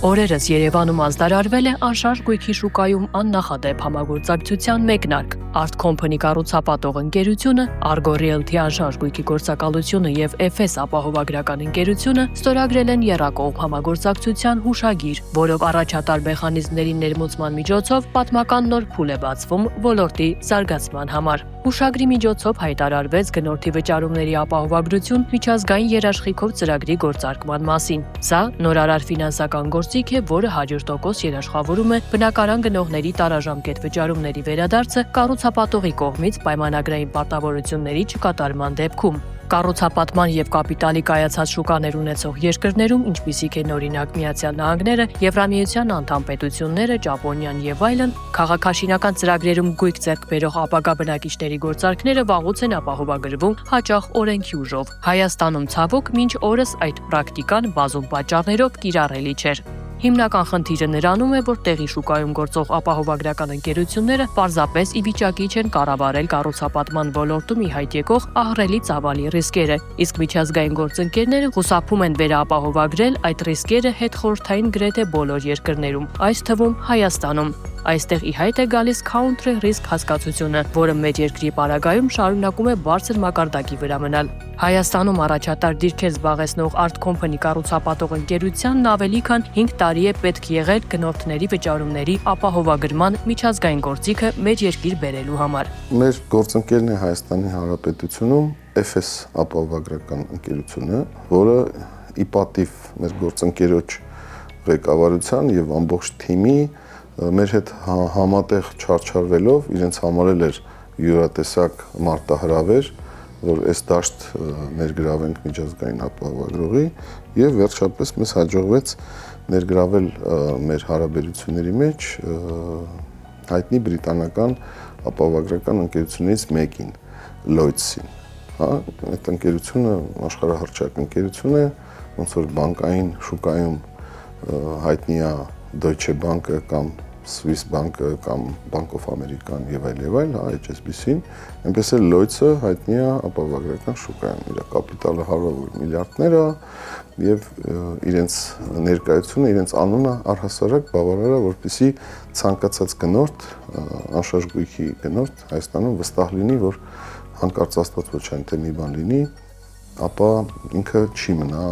Օրերս Երևանում ազդարարվել է անշարժ գույքի շուկայում աննախադեպ համագործակցության մեկնարկ։ Art Company կառուցապատող ընկերությունը, Argo Realty անշարժ գույքի գործակալությունը եւ FS ապահովագրական ընկերությունը ստորագրել են եռակողմ համագործակցության հուշագիր, որով առաջատար մեխանիզմների ներմուծման միջոցով պատմական նոր փուլ է բացվում ոլորտի զարգացման համար։ Հուշագրի միջոցով հայտարարվեց գնորդի վճարումների ապահովագրություն միջազգային երաշխիքով ծրագրի գործարկման մասին։ Սա նորարար ֆինանսական գործիք է, որը 100% երաշխավորում է բնակարան գնողների տարաժամկետ վճարումների վերադարձը կառուցապատողի կողմից պայմանագրային պարտավորությունների չկատարման դեպքում։ Կառուցապատման եւ կապիտալի կայացած շուկաներ ունեցող երկրներում, ինչպիսիք են օրինակ Միացյալ Նահանգները, Եվրամիության անդամ պետությունները, Ճապոնիան եւ այլն, քաղաքաշինական ծրագրերում գույք ձեռք բերող ապագա բնակիչների գործարքները վաղուց են ապահովագրվում հաճախ օրենքի ուժով։ Հայաստանում ցավոք մինչ օրս այդ պրակտիկան բազում պատճառներով կիրառելի չէր։ Հիմնական խնդիրը նրանում է, որ տեղի շուկայում գործող ապահովագրական ընկերությունները պարզապես ի վիճակի չեն կառավարել կառուցապատման ոլորտում ի հայտ եկող ահռելի ծավալի ռիսկերը, իսկ միջազգային գործընկերները խուսափում են վերապահովագրել այդ ռիսկերը հետխորհրդային գրեթե բոլոր երկրներում, այս թվում Հայաստանում։ Այստեղ ի հայտ է գալիս country risk հասկացությունը, որը մեր երկրի պարագայում շարունակում է բարձր մակարդակի վրա մնալ։ Հայաստանում առաջատար դիրքեր զբաղեցնող Art Company կառուցապատող ընկերությանն ավելի քան 5 տարի է պետք եղել գնորդների վճարումների ապահովագրման միջազգային գործիքը մեր երկիր բերելու համար։ Մեր գործընկերն է Հայաստանի Հանրապետությունում FS ապահովագրական ընկերությունը, որը ի պատիվ մեր գործընկերոջ ղեկավարության եւ ամբողջ թիմի մեր հետ համատեղ չարչարվելով իրենց համարել էր յուրատեսակ մարտահրավեր, որ այս դաշտ ներգրավենք միջազգային ապահովագրողի եւ վերջապես մեզ հաջողվեց ներգրավել մեր հարաբերությունների մեջ հայտնի բրիտանական ապահովագրական ընկերություններից մեկին, Lloyds-ին։ Այդ ընկերությունը աշխարհահռչակ ընկերություն է, ոնց որ բանկային շուկայում հայտնի է Deutsche Bank-ը կամ Swiss Bank-ը կամ Bank of America-ն եւ այլ, HSBC-ին, այնպես էլ Lloyds-ը հայտնի է ապահովագրական շուկայում, իր կապիտալը հարյուրավոր միլիարդներ է եւ իրենց ներկայությունը, իրենց անունը առհասարակ բավարար է, որպեսզի ցանկացած գնորդ, անշարժ գույքի գնորդ Հայաստանում վստահ լինի, որ հանկարծ Աստված ոչ այն թե մի բան լինի, ապա ինքը չի մնա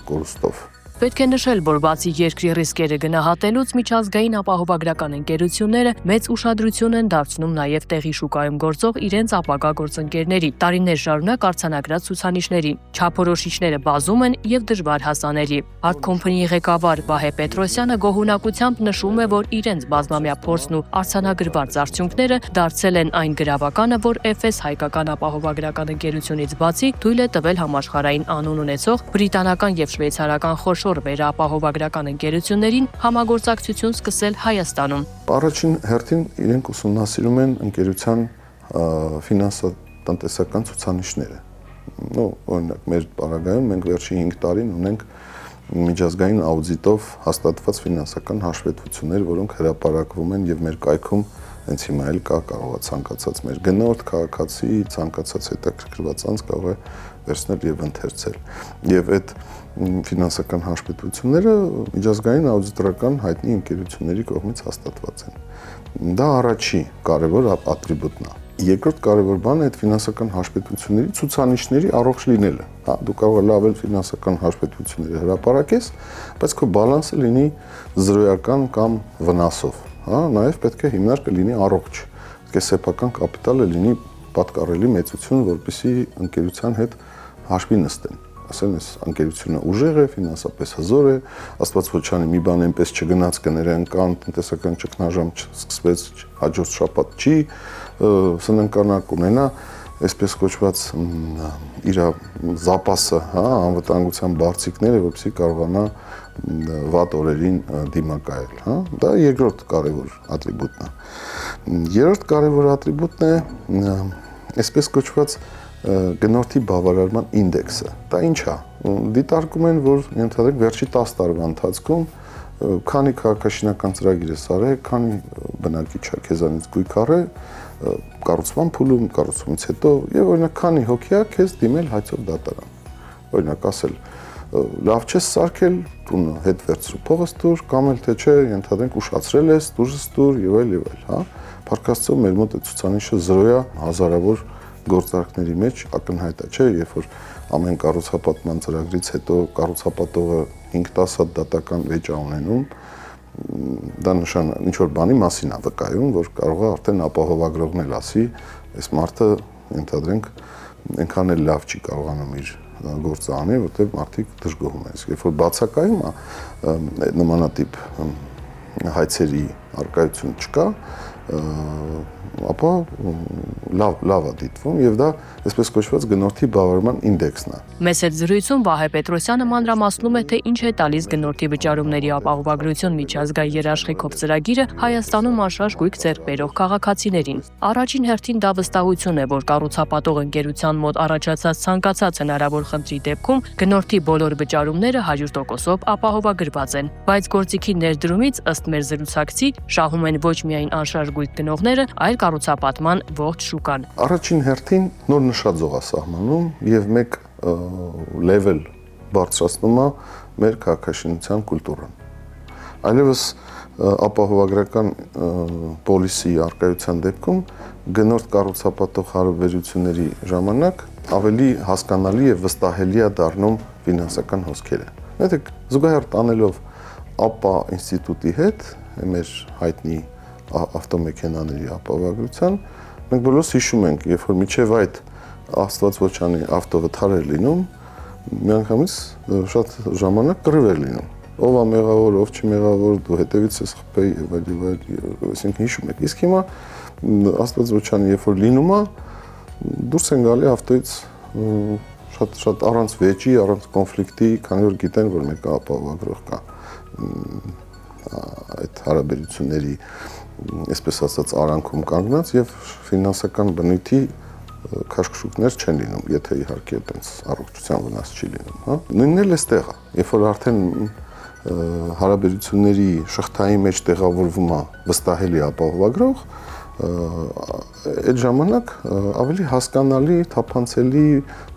կորուստով։ Պետք է նշել, որ բացի երկրի ռիսկերը գնահատելուց միջազգային ապահովագրական ընկերությունները մեծ ուշադրություն են դարձնում նաև տեղի շուկայում գործող իրենց ապագա գործընկերների, տարիներ շարունակ արձանագրած ցուցանիշների։ Չափորոշիչները բազում են եւ դժվար հասանելի։ Art Company-ի ղեկավար Վահե Պետրոսյանը գոհունակությամբ նշում է, որ իրենց բազմամյա փորձն ու արձանագրված արդյունքները դարձել են այն գրավականը, որ FS հայկական ապահովագրական ընկերությունից բացի թույլ է տվել համաշխարհային անուն ունեցող բրիտանական եւ շվեյցարական խոշոր վերապահովագրական ընկերություններին համագործակցություն սկսել Հայաստանում։ Առաջին հերթին իրենք ուսումնասիրում են ընկերության ֆինանսատնտեսական ցուցանիշները։ Օրինակ մեր պարագայում մենք վերջին 5 տարին ունենք միջազգային աուդիտով հաստատված ֆինանսական հաշվետվություններ, որոնք հրապարակվում են եւ մեր կայքում հենց հիմա էլ կա, կարող է ցանկացած մեր գնորդ, քաղաքացի, ցանկացած հետաքրքրված անձ կարող է վերցնել եւ ընթերցել։ Եվ այդ ֆինանսական հաշվետվությունները միջազգային աուդիտորական հայտնի ընկերությունների կողմից հաստատված են։ Դա առաջի կարևոր ատրիբուտն է։ Երկրորդ կարևոր բանը այդ ֆինանսական հաշվետվությունների ցուցանիշների առողջ լինելը։ Դու կարող ես լավ ֆինանսական հաշվետվությունները հրապարակես, բայց քո բալանսը լինի զրոյական կամ վնասով։ Նաև պետք է հիմնարկը լինի առողջ։ Պետք է սեփական կապիտալը լինի պատկառելի մեծություն, որպեսզի ընկերության հետ հաշվի նստեն։ Ասեն, այս ընկերությունը ուժեղ է, ֆինանսապես հզոր է, Աստված ոչ անի մի բան այնպես չգնաց կներեն կան, տնտեսական ճգնաժամ չսկսվեց, հաջորդ շաբաթ չի, սննկանակ ունենա, այսպես կոչված իր զապասը, անվտանգության բարձիկները, որպեսզի կարողանա վատ օրերին դիմակայել, Դա երկրորդ կարևոր ատրիբուտն է։ Երրորդ կարևոր ատրիբուտն է այսպես կոչված գնորդի բավարարման ինդեքսը։ Դա ինչ է։ Դիտարկում են, որ ենթադրենք վերջի 10 տարվա ընթացքում քանի քաղաքաշինական ծրագիր է արել, քանի բնակիչ է քեզանից գույք առել, կառուցման փուլում, կառուցումից հետո եւ օրինակ քանի հոգի է քեզ դիմել հայցով դատարան։ Օրինակ ասել լավ չես սարքել, տունը հետ վերցրու փողս դուր, կամ էլ թե չէ, ենթադրենք ուշացրել ես, դուրս դուր եւ այլ, հա։ Փառք Աստծո, մեր մոտ է ցուցանիշը 0-ա, հազարավոր գործարքների մեջ ակնհայտ է, չէ, երբ որ ամեն կառուցապատման ծրագրից հետո կառուցապատողը 5-10 հատ դատական վեճ է ունենում, դա նշանակում ինչ որ բանի մասին է վկայում, որ կարող է արդեն ապահովագրողն էլ ասի, այս մարդը ենթադրենք այնքան էլ լավ չի կարողանում իր գործը անել, որտեղ մարդիկ դժգոհում են։ Երբ որ բացակայում է նմանատիպ հայցերի արկայություն չկա, ապա լավ է դիտվում եւ դա այսպես կոչված գնորդի բավարարման ինդեքսն է։ Մեծ հետ զրույցում Վահե Պետրոսյանը մանրամասնում է, թե ինչ է տալիս գնորդի վճարումների ապահովագրություն միջազգային երաշխիքով ծրագիրը Հայաստանում անշարժ գույք ձեռք բերող քաղաքացիներին։ Առաջին հերթին դա վստահություն է, որ կառուցապատող ընկերության մոտ առաջացած ցանկացած հնարավոր խնդրի դեպքում գնորդի բոլոր վճարումները 100%-ով ապահովագրված են, բայց գործիքի ներդրումից ըստ մեր զրուցակցի շահում են ոչ միայն անշարժ գույք գնողները, այլ կառուցապատման ողջ շուկան։ Առաջին հերթին նոր նշաձող է սահմանում եւ մեկ level բարձրացնում է մեր քաղաքաշինության կուլտուրան։ Այլևս ապահովագրական պոլիսի արկայության դեպքում գնորդ կառուցապատող հարաբերությունների ժամանակ ավելի հասկանալի եւ վստահելի է դառնում ֆինանսական հոսքերը։ Նայեք, զուգահեռ տանելով ԱՊԱ ինստիտուտի հետ, մեր հայտնի ավտոմեքենաների ապահովագրության, մենք բոլորս հիշում ենք, երբ որ միջև այդ Աստված ոչանի ավտովթար էր լինում, միանգամից շատ ժամանակ կռիվ էր լինում։ Ով է մեղավոր, ով չի մեղավոր, դու հետևից ես խփեի եւ այլ, այսինքն հիշում եք։ Իսկ հիմա Աստված ոչանի երբ որ լինում է, դուրս են գալի ավտոից շատ առանց վեճի, առանց կոնֆլիկտի, քանի որ գիտեն, որ մեկը ապահովագրող կա այդ հարաբերությունների, այսպես ասած, արանքում կանգնած եւ ֆինանսական բնույթի քաշքշուկներ չեն լինում, եթե իհարկե այդպես առողջության վնաս չի լինում, հա։ Նույնն էլ էստեղ է, երբ որ արդեն հարաբերությունների շղթայի մեջ տեղավորվում է վստահելի ապահովագրող, այդ ժամանակ ավելի հասկանալի, թափանցելի,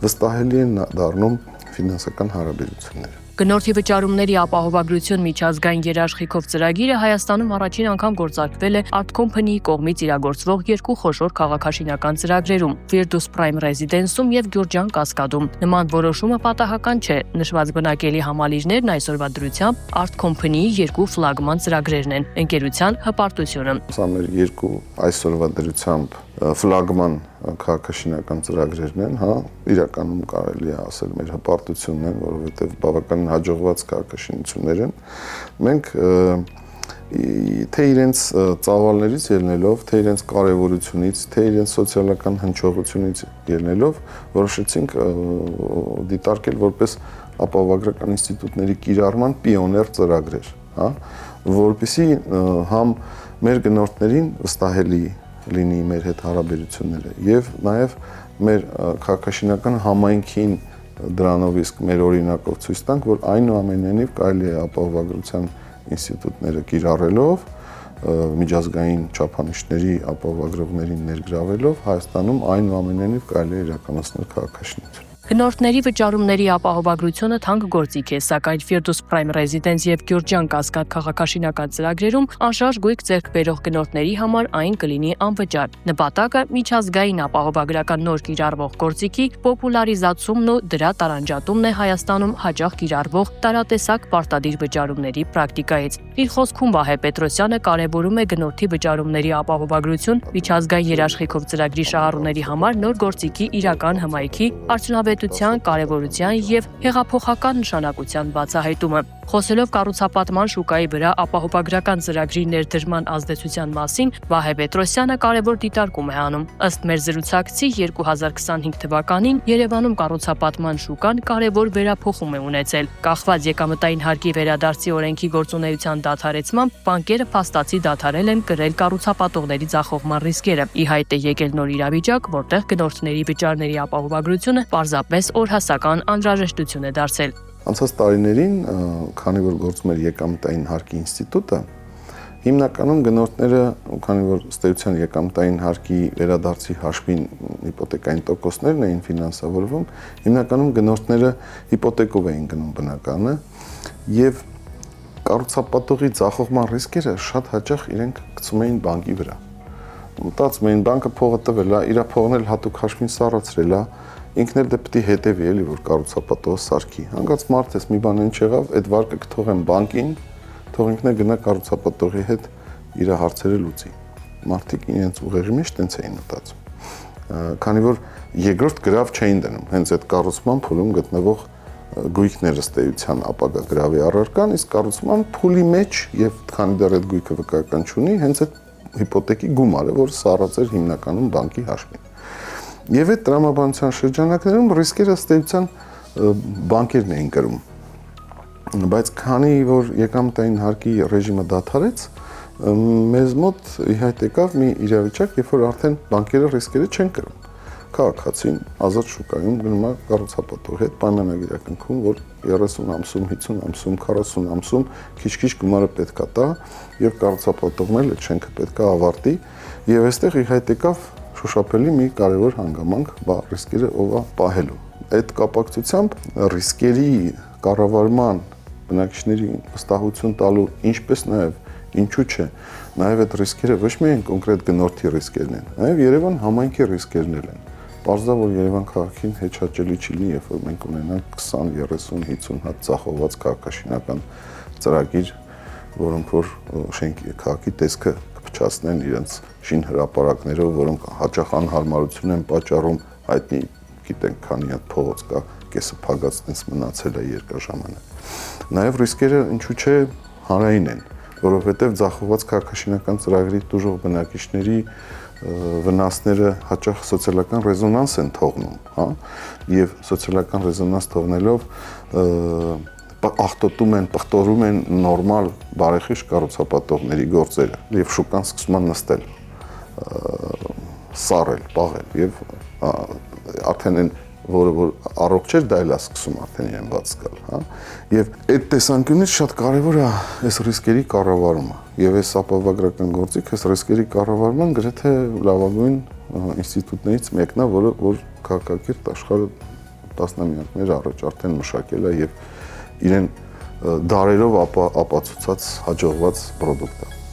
վստահելի են դառնում ֆինանսական հարաբերությունները։ Գնորդի վճարումների ապահովագրություն միջազգային երաշխիքով ծրագիրը Հայաստանում առաջին անգամ գործարկվել է Art Company-ի կողմից իրագործվող երկու խոշոր քաղաքաշինական ծրագրերում՝ Virtus Prime Residence-ում եւ Գյուրջան Կասկադում։ Նման որոշումը պատահական չէ։ Նշված բնակելի համալիրներն այսօրվա դրությամբ Art Company-ի երկու ֆլագման ծրագրերն են՝ ընկերության հպարտությունը։ Սա մեր երկու այսօրվա դրությամբ ֆլագման քաղաքաշինական ծրագրերն են, հա, իրականում կարելի է ասել մեր հպարտությունն են, որովհետև բավականին հաջողված քաղաքաշինություններ են։ Մենք թե իրենց ծավալներից ելնելով, թե իրենց կարևորությունից, թե իրենց սոցիալական հնչողությունից ելնելով որոշեցինք դիտարկել որպես ապահովագրական ինստիտուտների կիրառման պիոներ ծրագրեր, հա, որպեսզի համ մեր գնորդներին վստահելի լինի մեր հետ հարաբերությունները եւ նաեւ մեր քաղաքաշինական համայնքին դրանով իսկ մեր օրինակով ցույց տանք, որ այնուամենայնիվ կարելի է ապահովագրության ինստիտուտները կիրառելով միջազգային չափանիշների ապահովագրողներին ներգրավելով Հայաստանում այնուամենայնիվ կարելի է իրականացնել քաղաքաշինություն։ Գնորդների վճարումների ապահովագրությունը թանկ գործիք է, սակայն Virtus Prime Residence եւ Գյուրջան Կասկադ քաղաքաշինական ծրագրերում անշարժ գույք ձեռք բերող գնորդների համար այն կլինի անվճար։ Նպատակը միջազգային ապահովագրական նոր կիրառվող գործիքի պոպուլարիզացումն ու դրա տարանջատումն է Հայաստանում հաճախ կիրառվող տարատեսակ պարտադիր վճարումների պրակտիկայից։ Իր խոսքում Վահե Պետրոսյանը կարևորում է գնորդի վճարումների ապահովագրություն միջազգային երաշխիքով ծրագրի շահառուների համար նոր գործիքի իրական հմայքի արդյունավետության, կարևորության եւ հեղափոխական նշանակության բացահայտումը։ Խոսելով կառուցապատման շուկայի վրա ապահովագրական ծրագրի ներդրման ազդեցության մասին, Վահե Պետրոսյանը կարևոր դիտարկում է անում։ Ըստ մեր զրուցակցի 2025 թվականին Երևանում կառուցապատման շուկան կարևոր վերափոխում է ունեցել։ Կախված եկամտային հարկի վերադարձի օրենքի գործունեության դադարեցմամբ բանկերը փաստացի դադարել են կրել կառուցապատողների ձախողման ռիսկերը։ Ի հայտ է եկել նոր իրավիճակ, որտեղ գնորդների վճարների ապահովագրությունը պարզապես օրհասական անհրաժեշտություն է դարձել։ Անցած տարիներին, քանի որ գործում էր եկամտային հարկի ինստիտուտը, Հիմնականում գնորդները, քանի որ ստեյության եկամտային հարկի վերադարձի հաշվին հիպոթեկային տոկոսներն էին ֆինանսավորվում, հիմնականում գնորդները հիպոթեկով էին գնում բնականը եւ կառուցապատողի ձախողման ռիսկերը շատ հաճախ իրենք գցում էին բանկի վրա։ Մտածում էին բանկը փողը տվել է, իր փողն էլ հատուկ հաշվին սառացրել է, ինքն էլ դե պետք է հետևի էլի որ կառուցապատողը սարքի։ Հանկարծ մարդ էս մի բան ինչ եղավ, այդ վարկը կթողեմ բանկին, թող ինքն է գնա կառուցապատողի հետ իր հարցերը լուծի։ Մարդիկ իրենց ուղեղի մեջ տենց էին մտածում։ Քանի որ երկրորդ գրավ չէին դնում, հենց այդ կառուցման փուլում գտնվող գույքները ստեյության ապագա գրավի առարկան, իսկ կառուցման փուլի մեջ եւ քանի դեռ այդ գույքը վկայական չունի, հենց այդ հիպոթեկի գումարը, որ սառած էր հիմնականում բանկի հաշվին։ Եվ այդ տրամաբանության շրջանակներում ռիսկերը ստեյության բանկերն էին կրում։ Բայց քանի որ եկամտային հարկի ռեժիմը դադարեց, մեզ մոտ ի հայտ եկավ մի իրավիճակ, երբ որ արդեն բանկերը ռիսկերը չեն կրում։ Քաղաքացին ազատ շուկայում գնում է կառուցապատողի հետ պայմանագիր կնքում, որ 30 ամսում, 50 ամսում, 40 ամսում քիչ-քիչ գումարը պետքա տա եւ կառուցապատողն էլ այդ շենքը պետքա ավարտի եւ այստեղ ի հայտ եկավ շոշափելի մի կարևոր հանգամանք, ռիսկերը ով է պահելու։ Այդ կապակցությամբ ռիսկերի կառավարման բնակիչների վստահություն տալու, ինչպես նաեւ ինչու՞ չէ, նաեւ այդ ռիսկերը ոչ միայն կոնկրետ գնորդի ռիսկերն են, նաեւ Երևան համայնքի ռիսկերն են։ Պարզա որ Երևան քաղաքին հեչաճելի չի լինի, երբ որ մենք ունենանք 20, 30, 50 հատ ծախողված քաղաքաշինական ծրագիր, որոնք որ շենքի քաղաքի տեսքը կփչացնեն իրենց շին հրապարակներով, որոնք հաճախ անհարմարություն են պատճառում, հայտնի գիտենք քանի հատ փողոց կա, կեսը փագացնես մնացել է երկար ժամանակ։ Նաև ռիսկերը ինչու՞ չէ հանրային են, որովհետև ձախողված քաղաքաշինական ծրագրի տուժող բնակիչների վնասները հաճախ սոցիալական ռեզոնանս են թողնում, հա, եւ սոցիալական ռեզոնանս թողնելով ախտոտում են, պղտորում են նորմալ բարեխիղճ կառուցապատողների գործերը եւ շուկան սկսում է նստել, սառել, պաղել եւ արդեն են որը որ առողջ էր դա էլ է սկսում արդեն իրեն բաց գալ, հա, եւ այդ տեսանկյունից շատ կարեւոր է այս ռիսկերի կառավարումը եւ այս ապահովագրական գործիքը այս ռիսկերի կառավարման գրեթե լավագույն ինստիտուտներից մեկն է, որ քաղաքակիրթ աշխարհը տասնամյակներ առաջ արդեն մշակել է եւ իրեն դարերով ապացուցած հաջողված պրոդուկտ է։